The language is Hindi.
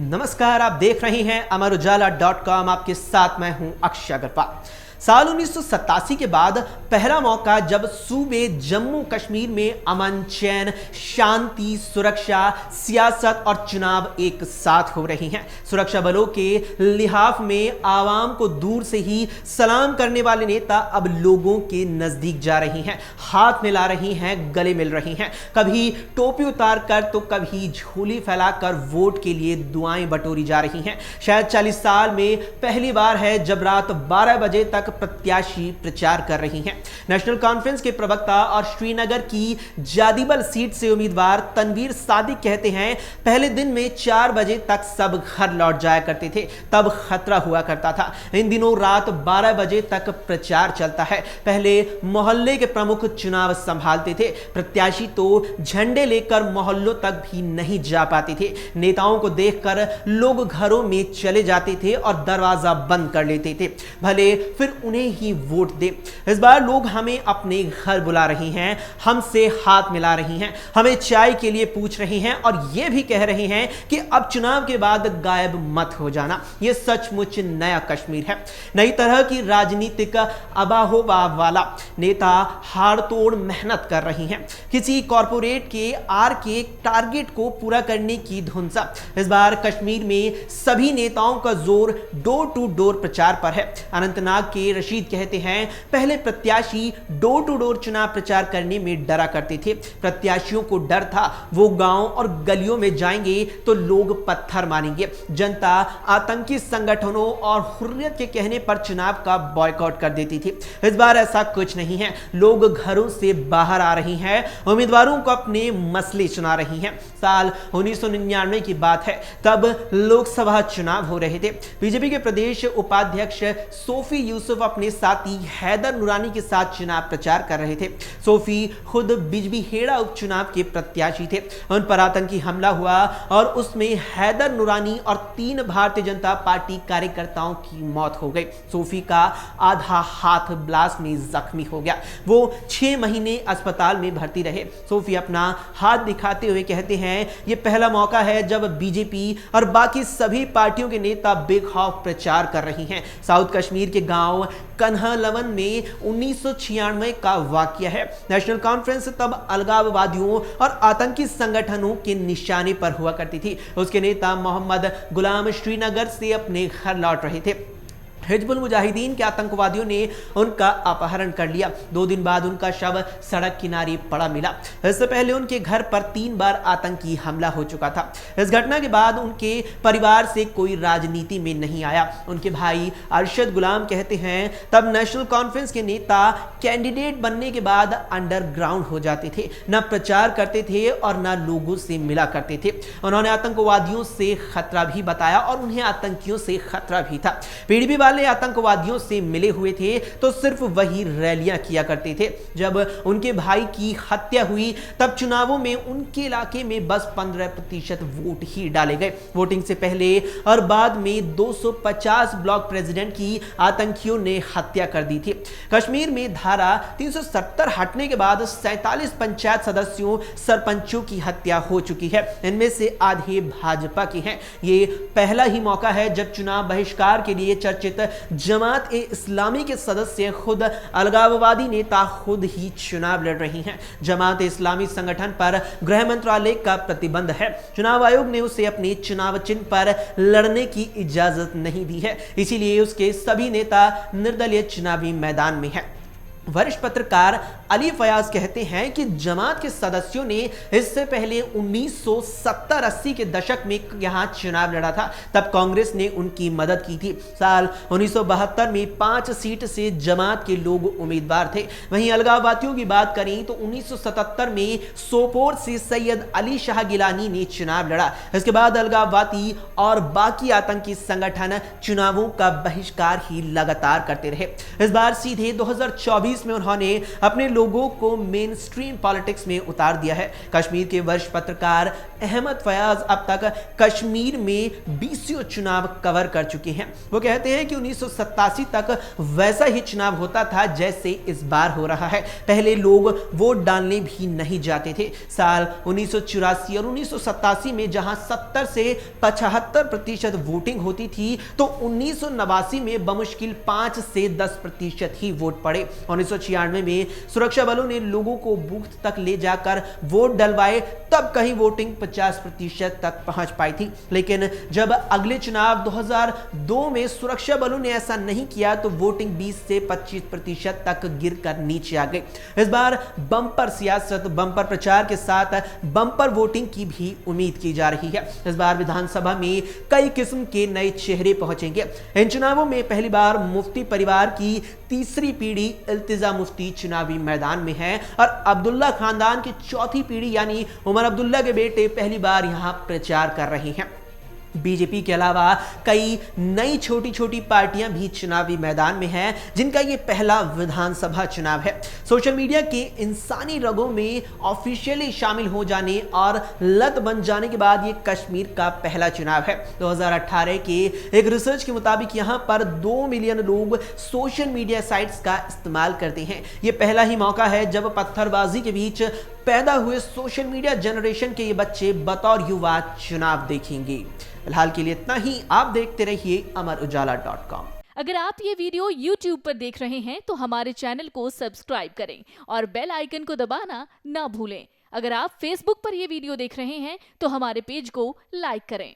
नमस्कार, आप देख रहे हैं अमर उजाला.com। आपके साथ मैं हूं अक्षय अग्रवाल। साल 1987 के बाद पहला मौका जब सूबे जम्मू कश्मीर में अमन, चैन, शांति, सुरक्षा, सियासत और चुनाव एक साथ हो रही हैं। सुरक्षा बलों के लिहाफ में आवाम को दूर से ही सलाम करने वाले नेता अब लोगों के नजदीक जा रही हैं, हाथ मिला रही हैं, गले मिल रही हैं। कभी टोपी उतार कर तो कभी झोली फैलाकर वोट के लिए दुआएं बटोरी जा रही हैं। शायद 40 साल में पहली बार है जब रात 12 बजे तक प्रत्याशी प्रचार कर रही हैं। नेशनल कॉन्फ्रेंस के प्रवक्ता और श्रीनगर की जादिबल सीट से उम्मीदवार तनवीर सादिक कहते हैं, पहले दिन में 4 बजे तक सब घर लौट जाया करते थे, तब खतरा हुआ करता था। इन दिनों रात 12 बजे तक प्रचार चलता है। पहले मोहल्ले के प्रमुख चुनाव संभालते थे। प्रत्याशी तो झंडे लेकर मोहल्लों तक भी नहीं जा पाते थे। नेताओं को देखकर लोग घरों में चले जाते थे और दरवाजा बंद कर लेते थे, भले फिर उन्हें ही वोट दे। इस बार लोग हमें अपने घर बुला रही हैं, हमसे हाथ मिला रही हैं, हमें चाय के लिए पूछ रही हैं और यह भी कह रही हैं कि अब चुनाव के बाद गायब मत हो जाना। यह सचमुच नया कश्मीर है, नई तरह की राजनीतिक अबाहोबाव वाला। नेता हाड़तोड़ मेहनत कर रही हैं, किसी कॉरपोरेट के आर के टारगेट को पूरा करने की धुन सा। इस बार कश्मीर में सभी नेताओं का जोर डोर टू डोर प्रचार पर है। अनंतनाग के रशीद कहते हैं, पहले प्रत्याशी डोर टू डोर चुनाव प्रचार करने में डरा करते थे। प्रत्याशियों को डर था वो गांव और गलियों में जाएंगे तो लोग पत्थर मारेंगे। जनता आतंकी संगठनों और हुर्रियत के कहने पर चुनाव का बॉयकॉट कर देती थी। इस बार ऐसा कुछ नहीं है। लोग घरों से बाहर आ रही हैं, उम्मीदवारों को अपने मसले सुना रही हैं। साल 1999 की बात है, तब लोकसभा चुनाव हो रहे थे। बीजेपी के प्रदेश उपाध्यक्ष सोफी यूसुफ अपने साथी हैदर नूरानी के साथ चुनाव प्रचार कर रहे थे। सोफी खुद बिजबीहेड़ा उपचुनाव के प्रत्याशी थे। उन पर आतंकी हमला हुआ और उसमें हैदर नूरानी और 3 भारतीय जनता पार्टी कार्यकर्ताओं की मौत हो गई। सोफी का आधा हाथ ब्लास्ट में जख्मी हो गया। वो 6 महीने अस्पताल में भर्ती रहे। सोफी अपना हाथ दिखाते हुए कहते हैं, यह पहला मौका है जब बीजेपी और बाकी सभी पार्टियों के नेता बेखौफ प्रचार कर रही हैं। साउथ कश्मीर के गांव कन्हालवन में 1996 का वाकया है। नेशनल कॉन्फ्रेंस तब अलगाववादियों और आतंकी संगठनों के निशाने पर हुआ करती थी। उसके नेता मोहम्मद गुलाम श्रीनगर से अपने घर लौट रहे थे। हिजबुल मुजाहिदीन के आतंकवादियों ने उनका अपहरण कर लिया। 2 दिन बाद उनका शव सड़क किनारे पड़ा मिला। इससे पहले उनके घर पर 3 बार आतंकी हमला हो चुका था। इस घटना के बाद उनके परिवार से कोई राजनीति में नहीं आया। उनके भाई अरशद गुलाम कहते हैं, तब नेशनल कॉन्फ्रेंस के नेता कैंडिडेट बनने के बाद अंडरग्राउंड हो जाते थे, न प्रचार करते थे और न लोगों से मिला करते थे। उन्होंने आतंकवादियों से खतरा भी बताया और उन्हें आतंकियों से खतरा भी था। पीडीपी वाले आतंकवादियों से मिले हुए थे तो सिर्फ वही रैलियां किया करते थे। जब उनके भाई की हत्या हुई तब चुनावों में उनके इलाके में बस 15% वोट ही डाले गए। वोटिंग से पहले और बाद में 250 ब्लॉक प्रेसिडेंट की आतंकियों ने हत्या कर दी थी। कश्मीर में धारा 370 हटने के बाद 47 पंचायत सदस्यों, सरपंचों की हत्या हो चुकी है। इनमें से आधे भाजपा के हैं। ये पहला ही मौका है जब चुनाव बहिष्कार के लिए चर्चित जमात ए इस्लामी के सदस्य खुद अलगाववादी नेता खुद ही चुनाव लड़ रही हैं। जमात ए इस्लामी संगठन पर गृह मंत्रालय का प्रतिबंध है। चुनाव आयोग ने उसे अपने चुनाव चिन्ह पर लड़ने की इजाजत नहीं दी है, इसीलिए उसके सभी नेता निर्दलीय चुनावी मैदान में हैं। वरिष्ठ पत्रकार अली फयाज कहते हैं कि जमात के सदस्यों ने इससे पहले 1970-80 के दशक में यहां चुनाव लड़ा था, तब कांग्रेस ने उनकी मदद की थी। साल 1972 में 5 सीट से जमात के लोग उम्मीदवार थे। वहीं अलगाववादियों की बात करें तो 1977 में सोपोर से सैयद अली शाह गिलानी ने चुनाव लड़ा। इसके बाद अलगाववादी और बाकी आतंकी संगठन चुनावों का बहिष्कार ही लगातार करते रहे। इस बार सीधे 2024 में उन्होंने अपने लोगों को मेन स्ट्रीम पॉलिटिक्स में उतार दिया है। कश्मीर के वरिष्ठ पत्रकार अहमद फयाज अब तक कश्मीर में 20 चुनाव कवर कर चुके हैं। वो कहते हैं कि 1987 तक वैसा ही चुनाव होता था जैसे इस बार हो रहा है। पहले लोग वोट डालने भी नहीं जाते थे। साल 1984 और 1987 में जहां 70 से 75% वोटिंग होती थी, तो 1989 में बमुश्किल 5 से 10% ही वोट पड़े। 1996 में सुरक्षा बलों ने लोगों को बूथ तक ले जाकर वोट डलवाए, तब कहीं वोटिंग 50% तक पहुंच पाई थी। लेकिन जब अगले चुनाव 2002 में सुरक्षा बलों ने ऐसा नहीं किया तो वोटिंग 20 से 25% तक गिरकर नीचे आ गई। इस बार बम्पर सियासत, बम्पर प्रचार के साथ बम्पर वोटिंग की भी उम्मीद की जा रही है। इस बार विधानसभा में कई किस्म के नए चेहरे पहुंचेंगे। इन चुनावों में पहली बार मुफ्ती परिवार की तीसरी पीढ़ी इल्तिजा मुफ्ती चुनावी मैदान में है और अब्दुल्ला खानदान की चौथी पीढ़ी यानी उमर अब्दुल्ला के बेटे पहली बार यहां प्रचार कर रहे हैं। बीजेपी के अलावा कई नई छोटी छोटी पार्टियां भी चुनावी मैदान में हैं, जिनका ये पहला विधानसभा चुनाव है। सोशल मीडिया के इंसानी रगों में ऑफिशियली शामिल हो जाने और लत बन जाने के बाद ये कश्मीर का पहला चुनाव है। 2018 के एक रिसर्च के मुताबिक यहां पर 2 मिलियन लोग सोशल मीडिया साइट्स का इस्तेमाल करते हैं। ये पहला ही मौका है जब पत्थरबाजी के बीच पैदा हुए सोशल मीडिया जनरेशन के ये बच्चे बतौर युवा चुनाव देखेंगे। फिलहाल के लिए इतना ही। आप देखते रहिए अमरउजाला.com। अगर आप ये वीडियो YouTube पर देख रहे हैं तो हमारे चैनल को सब्सक्राइब करें और बेल आइकन को दबाना ना भूलें। अगर आप Facebook पर ये वीडियो देख रहे हैं तो हमारे पेज को लाइक करें।